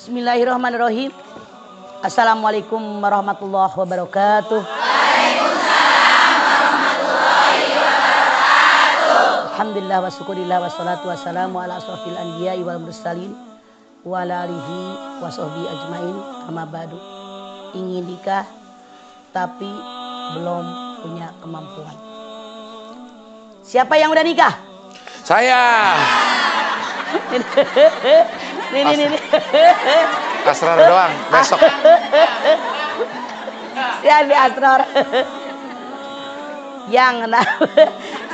Bismillahirrahmanirrahim. Assalamualaikum warahmatullahi wabarakatuh. Alhamdulillah wa syukurillah wa salatu wassalamu ala asrafil anbiya'i wal mursalin wa ala alihi wa sahbihi ajmain. Amma ba'du. Ingin nikah tapi belum punya kemampuan. Siapa yang udah nikah? Saya. Ini. Asrar doang besok. Ya di Asrar.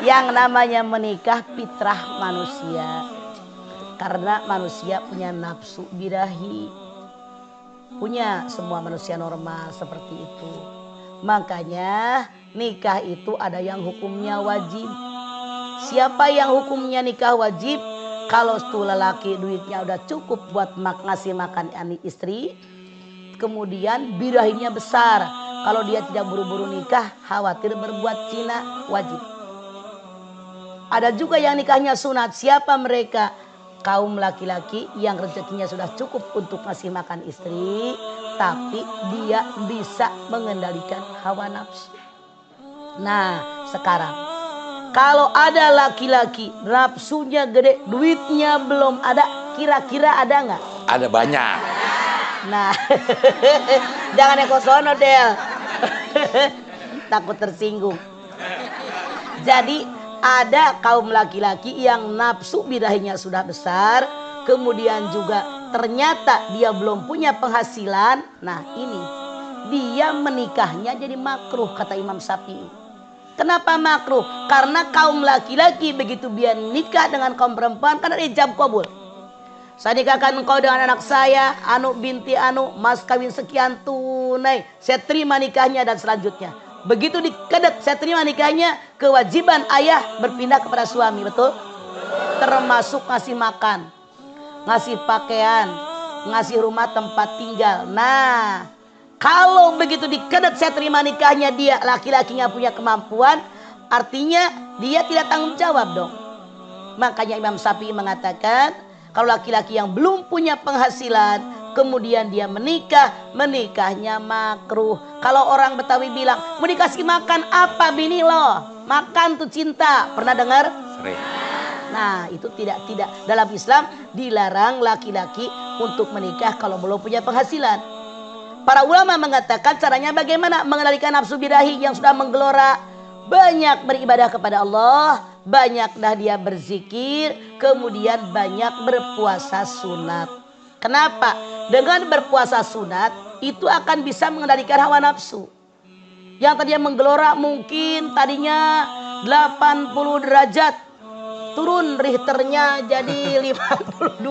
Yang namanya menikah fitrah manusia. Karena manusia punya nafsu birahi. Punya semua manusia normal seperti itu. Makanya nikah itu ada yang hukumnya wajib. Siapa yang hukumnya nikah wajib? Kalau tuh lelaki duitnya udah cukup buat ngasih makan istri, kemudian birahinya besar. Kalau dia tidak buru-buru nikah, khawatir berbuat zina, wajib. Ada juga yang nikahnya sunat. Siapa mereka? Kaum laki-laki yang rezekinya sudah cukup untuk ngasih makan istri, tapi dia bisa mengendalikan hawa nafsu. Nah, sekarang kalau ada laki-laki nafsunya gede, duitnya belum ada, kira-kira ada nggak? Ada banyak. Nah, jangan ekosono Del. Takut tersinggung. Jadi ada kaum laki-laki yang nafsu birahinya sudah besar, kemudian juga ternyata dia belum punya penghasilan. Nah ini, dia menikahnya jadi makruh kata Imam Syafi'i. Kenapa makruh? Karena kaum laki-laki begitu dia nikah dengan kaum perempuan kan ada ijab kabul. Saya nikahkan engkau dengan anak saya, Anu binti Anu, mas kawin sekian tunai. Saya terima nikahnya dan selanjutnya. Begitu dikedet saya terima nikahnya, kewajiban ayah berpindah kepada suami, betul? Termasuk ngasih makan, ngasih pakaian, ngasih rumah tempat tinggal. Nah, kalau begitu dikedet saya terima nikahnya dia laki-lakinya punya kemampuan, artinya dia tidak tanggung jawab dong. Makanya Imam Syafi'i mengatakan kalau laki-laki yang belum punya penghasilan kemudian dia menikahnya makruh. Kalau orang Betawi bilang mau dikasih makan apa bini lo? Makan tuh cinta. Pernah dengar? Sering. Nah itu tidak dalam Islam dilarang laki-laki untuk menikah kalau belum punya penghasilan. Para ulama mengatakan caranya bagaimana mengendalikan nafsu birahi yang sudah menggelora. Banyak beribadah kepada Allah, banyak dah dia berzikir, kemudian banyak berpuasa sunat. Kenapa? Dengan berpuasa sunat itu akan bisa mengendalikan hawa nafsu. Yang tadinya menggelora mungkin tadinya 80 derajat, turun Richternya jadi 52.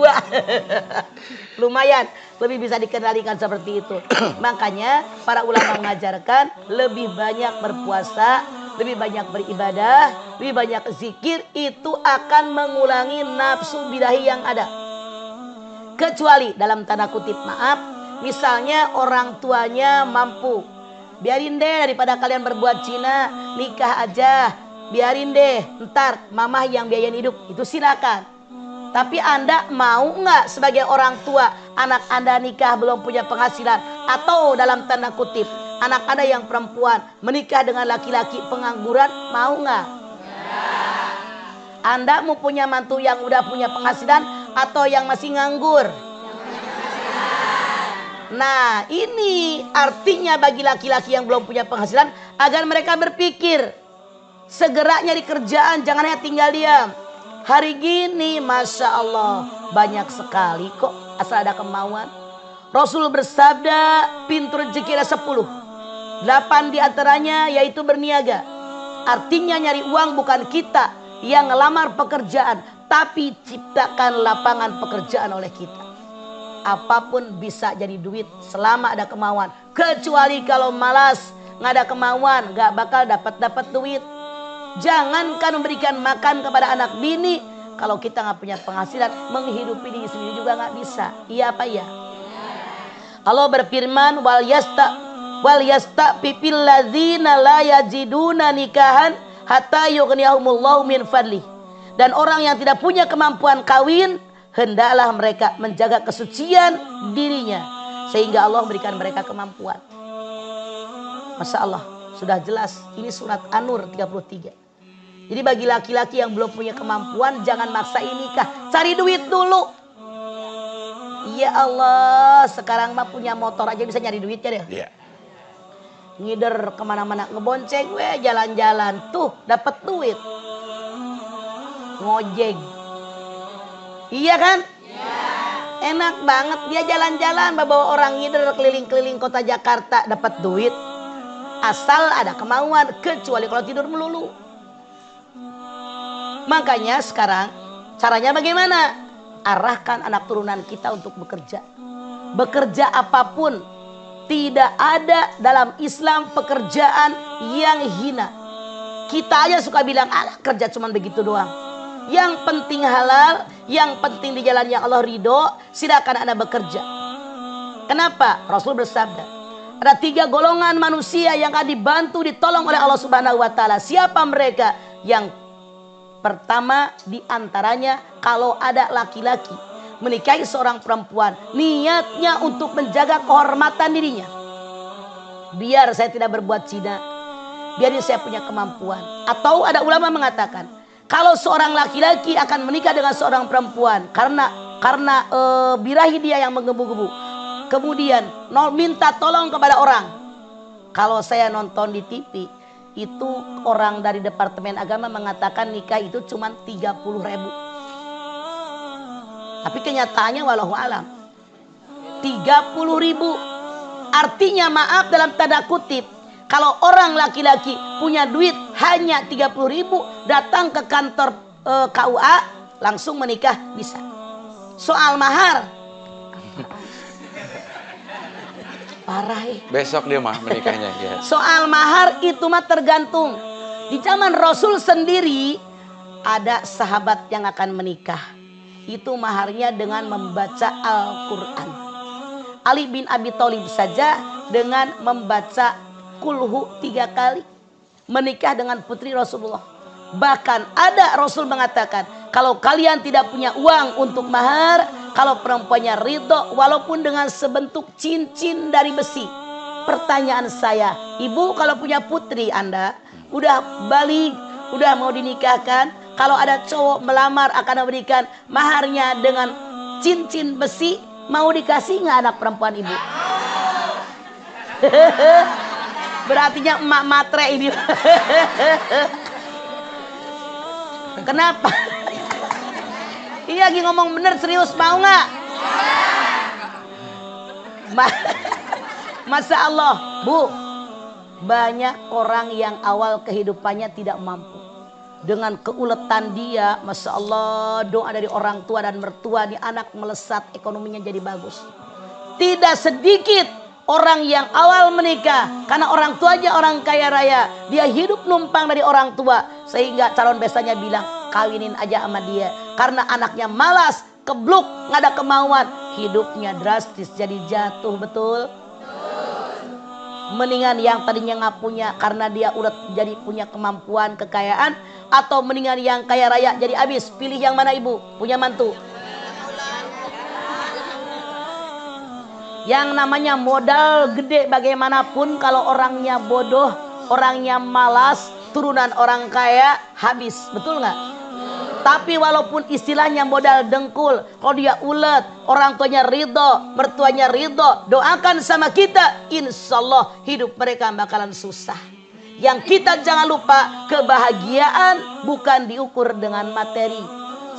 Lumayan, lebih bisa dikendalikan seperti itu. Makanya para ulama mengajarkan lebih banyak berpuasa, lebih banyak beribadah, lebih banyak zikir, itu akan mengulangi nafsu birahi yang ada. Kecuali dalam tanda kutip maaf, misalnya orang tuanya mampu, biarin deh daripada kalian berbuat zina, nikah aja, biarin deh ntar mamah yang biayain hidup, itu silakan. Tapi Anda mau nggak sebagai orang tua anak Anda nikah belum punya penghasilan, atau dalam tanda kutip anak Anda yang perempuan menikah dengan laki-laki pengangguran, mau nggak? Anda mau punya mantu yang udah punya penghasilan atau yang masih nganggur? Nah ini artinya bagi laki-laki yang belum punya penghasilan agar mereka berpikir segera nyari kerjaan, jangan hanya tinggal diam. Hari gini Masya Allah banyak sekali kok asal ada kemauan. Rasul bersabda pintu rezeki ada 10, 8 diantaranya yaitu berniaga. Artinya nyari uang bukan kita yang ngelamar pekerjaan, tapi ciptakan lapangan pekerjaan oleh kita. Apapun bisa jadi duit selama ada kemauan. Kecuali kalau malas, nggak ada kemauan, nggak bakal dapat duit. Jangankan memberikan makan kepada anak bini, kalau kita nggak punya penghasilan, menghidupi diri sendiri juga nggak bisa. Iya apa ya? Allah berfirman, wal yasta pipil ladzina la yajiduna nikahan hatta yughniyahumullahu min fadli. Dan orang yang tidak punya kemampuan kawin hendaklah mereka menjaga kesucian dirinya sehingga Allah memberikan mereka kemampuan. Masya Allah, sudah jelas. Ini surat An-Nur 33. Jadi bagi laki-laki yang belum punya kemampuan, jangan maksain nikah, cari duit dulu. Ya Allah, sekarang mah punya motor aja bisa nyari duitnya deh. Iya. Ngider kemana-mana, ngebonceng jalan-jalan, tuh dapat duit. Ngojek, iya kan? Enak banget dia jalan-jalan bawa orang ngider keliling-keliling kota Jakarta dapat duit. Asal ada kemauan, kecuali kalau tidur melulu. Makanya sekarang caranya bagaimana? Arahkan anak turunan kita untuk bekerja. Bekerja apapun. Tidak ada dalam Islam pekerjaan yang hina. Kita aja suka bilang, alah kerja cuma begitu doang. Yang penting halal, yang penting di jalan yang Allah ridho, silakan Anda bekerja. Kenapa? Rasul bersabda, ada 3 golongan manusia yang akan dibantu, ditolong oleh Allah Subhanahu wa Ta'ala. Siapa mereka? Yang pertama di antaranya, kalau ada laki-laki menikahi seorang perempuan, niatnya untuk menjaga kehormatan dirinya. Biar saya tidak berbuat zina, biar saya punya kemampuan. Atau ada ulama mengatakan, kalau seorang laki-laki akan menikah dengan seorang perempuan karena birahi dia yang menggebu-gebu, kemudian minta tolong kepada orang. Kalau saya nonton di TV, itu orang dari Departemen Agama mengatakan nikah itu cuma 30.000. Tapi kenyataannya walau alam 30.000. Artinya maaf dalam tanda kutip, kalau orang laki-laki punya duit hanya 30.000, datang ke kantor KUA langsung menikah bisa. Soal mahar parah Besok dia mah menikahnya ya. Soal mahar itu mah tergantung. Di zaman Rasul sendiri ada sahabat yang akan menikah. Itu maharnya dengan membaca Al-Quran. Ali bin Abi Thalib saja dengan membaca kulhu 3 kali menikah dengan putri Rasulullah. Bahkan ada Rasul mengatakan, kalau kalian tidak punya uang untuk mahar, kalau perempuannya ridho walaupun dengan sebentuk cincin dari besi. Pertanyaan saya, ibu kalau punya putri Anda udah balik, udah mau dinikahkan, kalau ada cowok melamar akan memberikan maharnya dengan cincin besi, mau dikasih nggak anak perempuan ibu? Berartinya emak matre ini. Kenapa? Ini lagi ngomong bener, serius, mau nggak? Masya Allah, Bu, banyak orang yang awal kehidupannya tidak mampu. Dengan keuletan dia, Masya Allah, doa dari orang tua dan mertua, di anak melesat, ekonominya jadi bagus. Tidak sedikit orang yang awal menikah karena orang tuanya orang kaya raya, dia hidup numpang dari orang tua, sehingga calon besannya bilang kawinin aja sama dia. Karena anaknya malas, kebluk, nggak ada kemauan, hidupnya drastis jadi jatuh. Betul? Mendingan yang tadinya nggak punya karena dia udah jadi punya kemampuan, kekayaan, atau mendingan yang kaya raya jadi habis. Pilih yang mana ibu? Punya mantu. Yang namanya modal gede bagaimanapun, kalau orangnya bodoh, orangnya malas, turunan orang kaya, habis. Betul nggak? Tapi walaupun istilahnya modal dengkul, kalau dia ulet, orang tuanya ridho, mertuanya ridho, doakan sama kita, insya Allah hidup mereka bakalan susah. Yang kita jangan lupa, kebahagiaan bukan diukur dengan materi.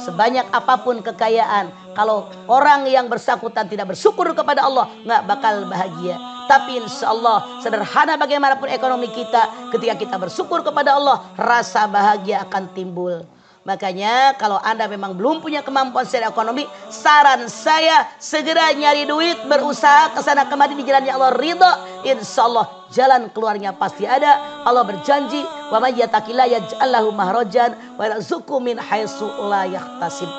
Sebanyak apapun kekayaan, kalau orang yang bersangkutan tidak bersyukur kepada Allah, nggak bakal bahagia. Tapi insya Allah, sederhana bagaimanapun ekonomi kita, ketika kita bersyukur kepada Allah, rasa bahagia akan timbul. Makanya kalau Anda memang belum punya kemampuan secara ekonomi, saran saya segera nyari duit, berusaha kesana kemari di jalan yang Allah ridho. Insya Allah jalan keluarnya pasti ada. Allah berjanji, wa may yattaqillah yaj'al lahu mahrajan wa yarzuqhu min haitsu la yahtasib.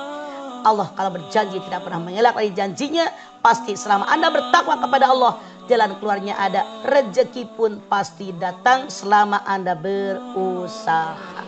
Allah kalau berjanji tidak pernah mengelak dari janjinya. Pasti selama Anda bertakwa kepada Allah, jalan keluarnya ada. Rezeki pun pasti datang selama Anda berusaha.